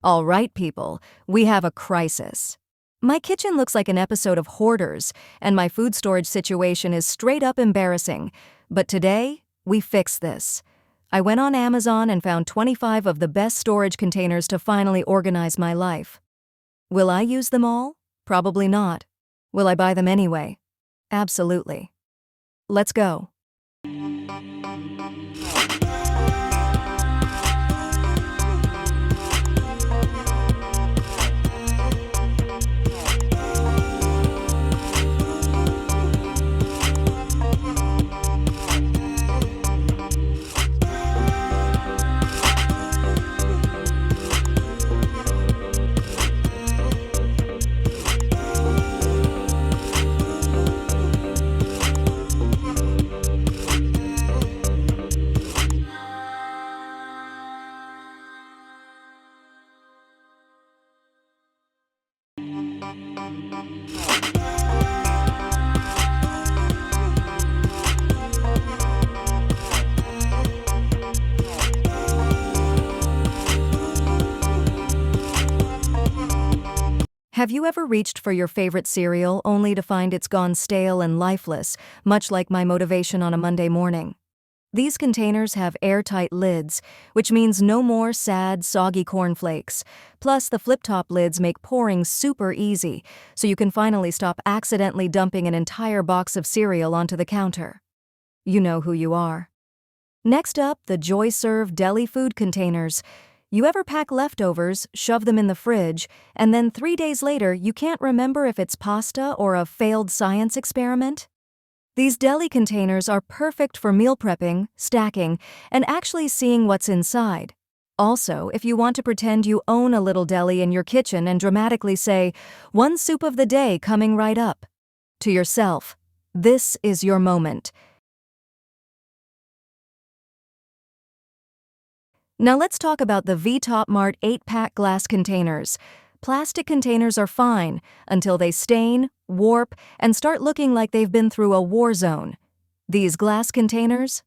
All right, people, we have a crisis. My kitchen looks like an episode of Hoarders, and my food storage situation is straight up embarrassing. But today, we fix this. I went on Amazon and found 25 of the best storage containers to finally organize my life. Will I use them all? Probably not. Will I buy them anyway? Absolutely. Let's go. Have you ever reached for your favorite cereal only to find it's gone stale and lifeless, much like my motivation on a Monday morning? These containers have airtight lids, which means no more sad, soggy cornflakes. Plus, the flip-top lids make pouring super easy, so you can finally stop accidentally dumping an entire box of cereal onto the counter. You know who you are. Next up, the JoyServe deli food containers. You ever pack leftovers, shove them in the fridge, and then 3 days later you can't remember if it's pasta or a failed science experiment? These deli containers are perfect for meal prepping, stacking, and actually seeing what's inside. Also, if you want to pretend you own a little deli in your kitchen and dramatically say, "One soup of the day coming right up," to yourself, this is your moment. Now let's talk about the Vtopmart 8-pack glass containers. Plastic containers are fine until they stain, warp, and start looking like they've been through a war zone. These glass containers?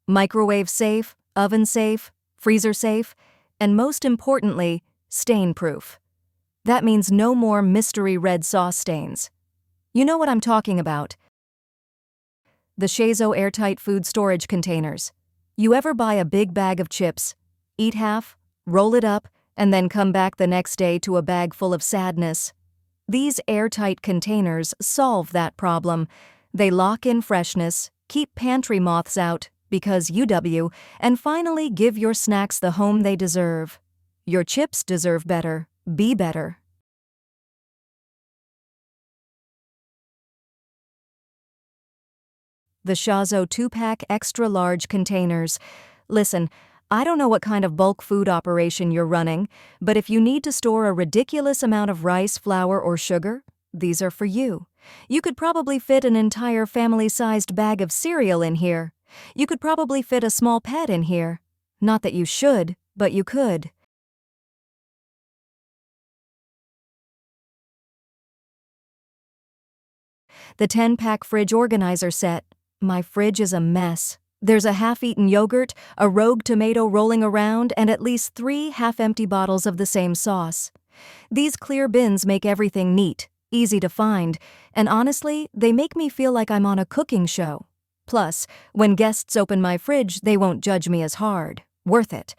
Microwave safe, oven safe, freezer safe, and most importantly, stain-proof. That means no more mystery red sauce stains. You know what I'm talking about. The Shazo airtight food storage containers. You ever buy a big bag of chips, eat half, roll it up, and then come back the next day to a bag full of sadness? These airtight containers solve that problem. They lock in freshness, keep pantry moths out, because UW, and finally give your snacks the home they deserve. Your chips deserve better. Be better. The Shazo 2-pack extra large containers. Listen, I don't know what kind of bulk food operation you're running, but if you need to store a ridiculous amount of rice, flour, or sugar, these are for you. You could probably fit an entire family-sized bag of cereal in here. You could probably fit a small pet in here. Not that you should, but you could. The 10-pack fridge organizer set. My fridge is a mess. There's a half-eaten yogurt, a rogue tomato rolling around, and at least 3 half-empty bottles of the same sauce. These clear bins make everything neat, easy to find, and honestly, they make me feel like I'm on a cooking show. Plus, when guests open my fridge, they won't judge me as hard. Worth it.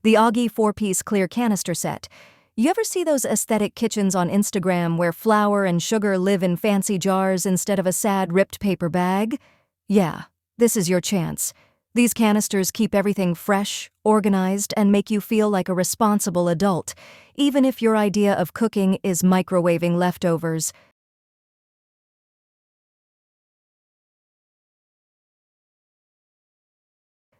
The Augie 4-piece clear canister set. You ever see those aesthetic kitchens on Instagram where flour and sugar live in fancy jars instead of a sad ripped paper bag? Yeah, this is your chance. These canisters keep everything fresh, organized, and make you feel like a responsible adult, even if your idea of cooking is microwaving leftovers.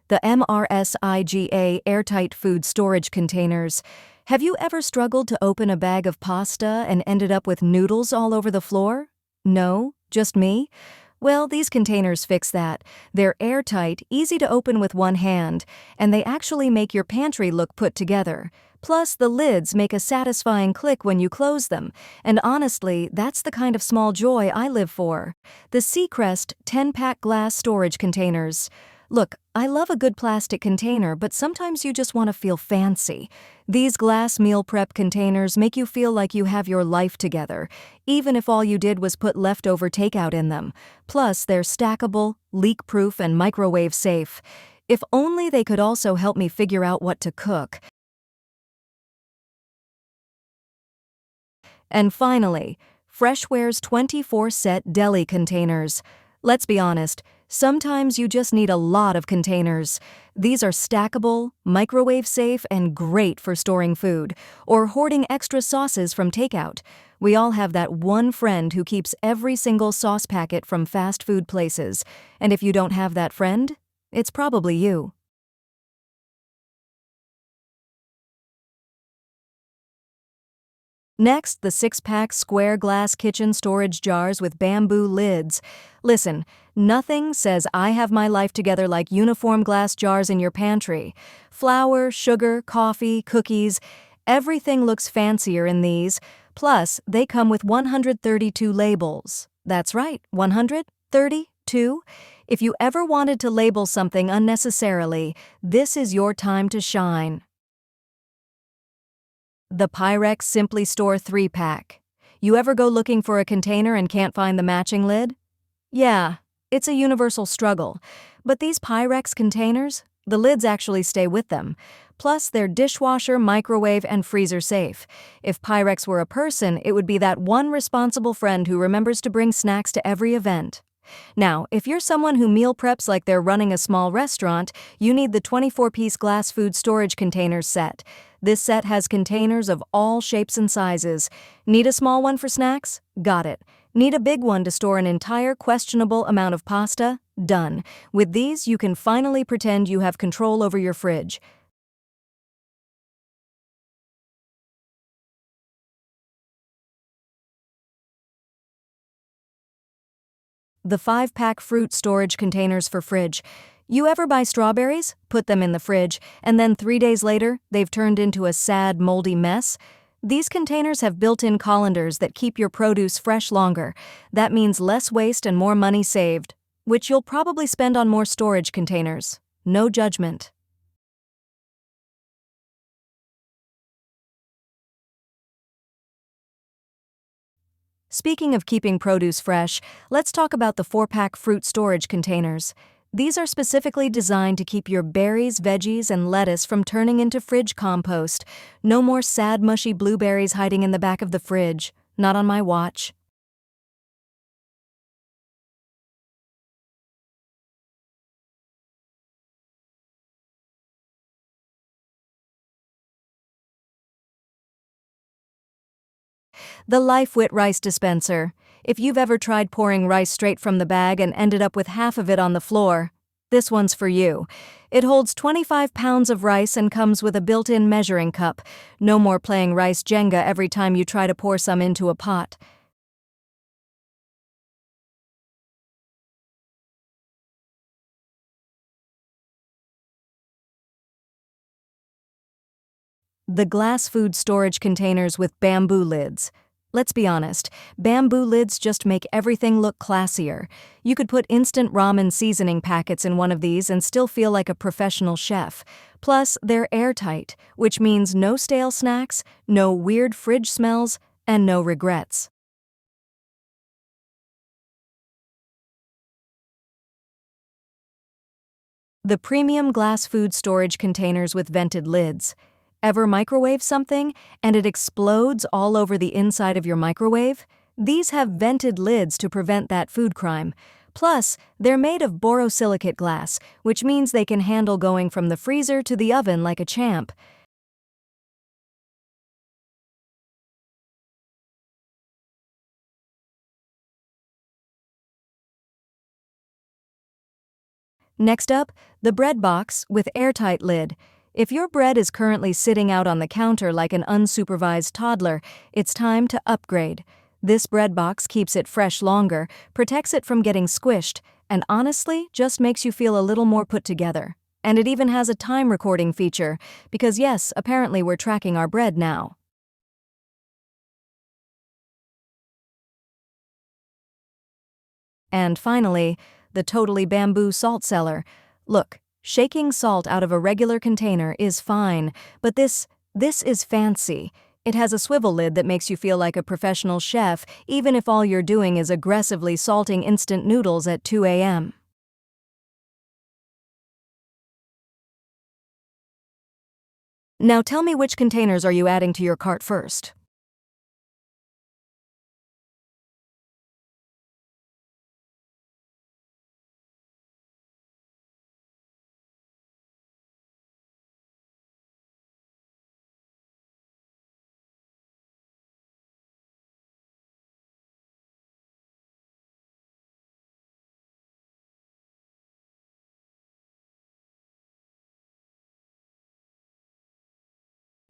The MRSIGA airtight food storage containers. Have you ever struggled to open a bag of pasta and ended up with noodles all over the floor? No? Just me? Well, these containers fix that. They're airtight, easy to open with one hand, and they actually make your pantry look put together. Plus, the lids make a satisfying click when you close them, and honestly, that's the kind of small joy I live for. The Seacrest 10-pack glass storage containers. Look, I love a good plastic container, but sometimes you just want to feel fancy. These glass meal prep containers make you feel like you have your life together, even if all you did was put leftover takeout in them. Plus, they're stackable, leak-proof, and microwave safe. If only they could also help me figure out what to cook. And finally, Freshware's 24-set deli containers. Let's be honest, sometimes you just need a lot of containers. These are stackable, microwave safe, and great for storing food, or hoarding extra sauces from takeout. We all have that one friend who keeps every single sauce packet from fast food places, and if you don't have that friend, it's probably you. Next, the 6-pack square glass kitchen storage jars with bamboo lids. Listen, nothing says I have my life together like uniform glass jars in your pantry. Flour, sugar, coffee, cookies, everything looks fancier in these. Plus, they come with 132 labels. That's right, 132. If you ever wanted to label something unnecessarily, this is your time to shine. The Pyrex Simply Store 3-pack. You ever go looking for a container and can't find the matching lid? Yeah, it's a universal struggle. But these Pyrex containers, the lids actually stay with them. Plus, they're dishwasher, microwave, and freezer safe. If Pyrex were a person, it would be that one responsible friend who remembers to bring snacks to every event. Now, if you're someone who meal preps like they're running a small restaurant, you need the 24-piece glass food storage containers set. This set has containers of all shapes and sizes. Need a small one for snacks? Got it. Need a big one to store an entire questionable amount of pasta? Done. With these, you can finally pretend you have control over your fridge. The 5-pack fruit storage containers for fridge. You ever buy strawberries, put them in the fridge, and then 3 days later, they've turned into a sad, moldy mess? These containers have built-in colanders that keep your produce fresh longer. That means less waste and more money saved, which you'll probably spend on more storage containers. No judgment. Speaking of keeping produce fresh, let's talk about the 4-pack fruit storage containers. These are specifically designed to keep your berries, veggies, and lettuce from turning into fridge compost. No more sad, mushy blueberries hiding in the back of the fridge. Not on my watch. The LifeWit Rice Dispenser. If you've ever tried pouring rice straight from the bag and ended up with half of it on the floor, this one's for you. It holds 25 pounds of rice and comes with a built-in measuring cup. No more playing rice Jenga every time you try to pour some into a pot. The glass food storage containers with bamboo lids. Let's be honest, bamboo lids just make everything look classier. You could put instant ramen seasoning packets in one of these and still feel like a professional chef. Plus, they're airtight, which means no stale snacks, no weird fridge smells, and no regrets. The premium glass food storage containers with vented lids. Ever microwave something and it explodes all over the inside of your microwave? These have vented lids to prevent that food crime. Plus, they're made of borosilicate glass, which means they can handle going from the freezer to the oven like a champ. Next up, the bread box with airtight lid. If your bread is currently sitting out on the counter like an unsupervised toddler, it's time to upgrade. This bread box keeps it fresh longer, protects it from getting squished, and honestly, just makes you feel a little more put together. And it even has a time recording feature, because yes, apparently we're tracking our bread now. And finally, the Totally Bamboo Salt Cellar. Look, shaking salt out of a regular container is fine, but this is fancy. It has a swivel lid that makes you feel like a professional chef, even if all you're doing is aggressively salting instant noodles at 2 a.m. Now tell me, which containers are you adding to your cart first?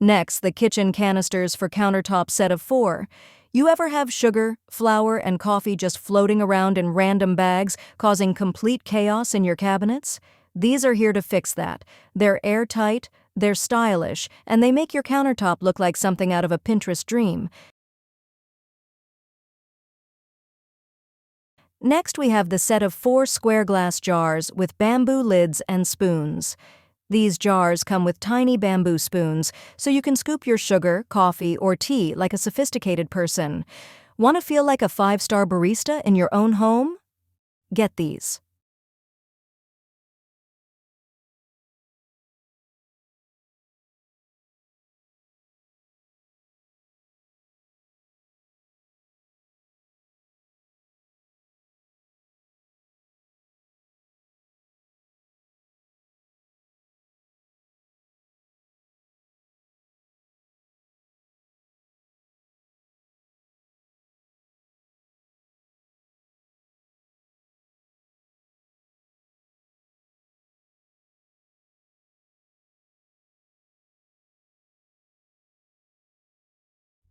Next, the kitchen canisters for countertop set of 4. You ever have sugar, flour, and coffee just floating around in random bags, causing complete chaos in your cabinets? These are here to fix that. They're airtight, they're stylish, and they make your countertop look like something out of a Pinterest dream. Next, we have the set of 4 square glass jars with bamboo lids and spoons. These jars come with tiny bamboo spoons, so you can scoop your sugar, coffee, or tea like a sophisticated person. Want to feel like a 5-star barista in your own home? Get these.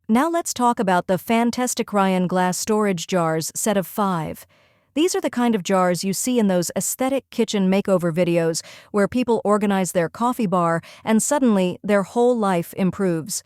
Now let's talk about the Fantastic Ryan glass storage jars set of 5. These are the kind of jars you see in those aesthetic kitchen makeover videos where people organize their coffee bar and suddenly their whole life improves.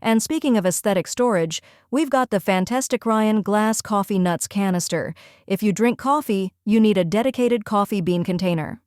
And speaking of aesthetic storage, we've got the Fantastic Ryan glass coffee nuts canister. If you drink coffee, you need a dedicated coffee bean container.